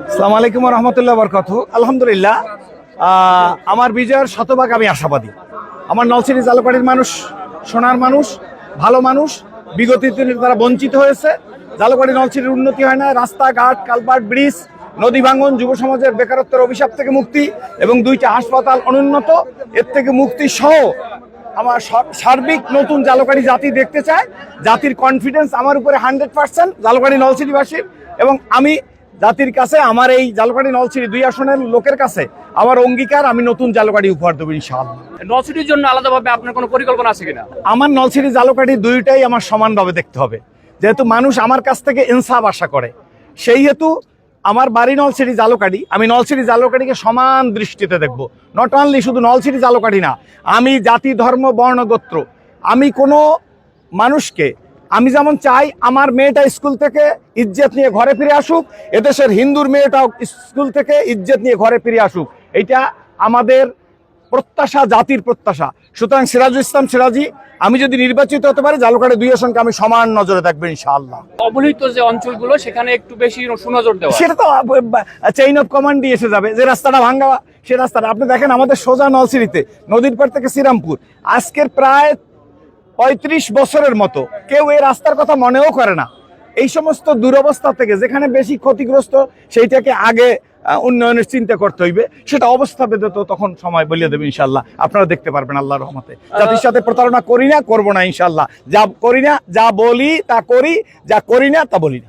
আসসালামু আলাইকুম ওয়া রাহমাতুল্লাহি ওয়া বারাকাতুহু। আলহামদুলিল্লাহ, আমার বিজয়ের শতভাগ আমি আশাবাদী। আমার নলছিটি জালুকাঠির মানুষ সোনার মানুষ, ভালো মানুষ। বিগত দিনে তারা বঞ্চিত হয়েছে। জালুকাঠি নলছিটির উন্নতি হয় না, রাস্তাঘাট, কালভার্ট, ব্রিজ, নদী ভাঙন, যুব সমাজের বেকারত্বের অভিশাপ থেকে মুক্তি এবং 2টা হাসপাতাল অনুন্নত, এর থেকে মুক্তি সহ আমার সার্বিক নতুন জালুকাঠি জাতি দেখতে চায়। জাতির কনফিডেন্স আমার উপরে 100%, জালুকাঠি নলছিটিবাসীর। এবং আমি জাতির কাছে, আমার এই জালুকাঠি নলছিটি 2 আসনের লোকের কাছে আমার অঙ্গীকার, আমি নতুন জালুকাঠি উপহার দেবো ইনশাআল্লাহ। নলছিটির জন্য আলাদাভাবে আপনার কোনো পরিকল্পনা আছে কিনা? আমার নলছিটি জালুকাঠি 2টাই আমার সমানভাবে দেখতে হবে, যেহেতু মানুষ আমার কাছ থেকে ইনসাফ আশা করে। সেই হেতু আমার বাড়ি নলছিটি জালুকাঠি, আমি নলছিটি জালুকাঠিকে সমান দৃষ্টিতে দেখব। নট অনলি শুধু নলছিটি জালুকাঠি না, আমি জাতি, ধর্ম, বর্ণ, গোত্র, আমি কোনো মানুষকে, আমি যেমন চাই আমার মেয়েটা স্কুল থেকে ইজ্জত নিয়ে ঘরে ফিরে আসুক, এদেশের হিন্দুর মেয়েটাও স্কুল থেকে ইজ্জত নিয়ে ঘরে ফিরে আসুক। এইটা আমাদের প্রত্যাশা, জাতির প্রত্যাশা। সুতরাং সিরাজুল ইসলাম সিরাজি, আমি যদি নির্বাচিত হতে পারি, জালুকাঠি 2 আসনকে আমি সমান নজরে দেখবো ইনশাআল্লাহ। অবহেলিত যে অঞ্চলগুলো সেখানে একটু বেশি সুনজর দেওয়া, সেটা তো চেইন অফ কমান্ডই এসে যাবে। যে রাস্তাটা ভাঙ্গা, সে রাস্তাটা আপনি দেখেন, আমাদের সোজা নলছিটিতে নদীর পাড় থেকে শ্রীরামপুর আজকের প্রায় 35 বছরের মতো কেউ এই রাস্তার কথা মনেও করে না। এই সমস্ত দুরবস্থা থেকে যেখানে বেশি ক্ষতিগ্রস্ত, সেইটাকে আগে উন্নয়নের চিন্তা করতে হইবে। সেটা অবস্থা ভেদে তো তখন সময় বলিয়ে দেবে ইনশাল্লাহ। আপনারা দেখতে পারবেন আল্লাহর রহমতে। জাতির সাথে প্রতারণা করি না, করবো না ইনশাল্লাহ। যা করি না, যা বলি তা করি, যা করি না তা বলি না।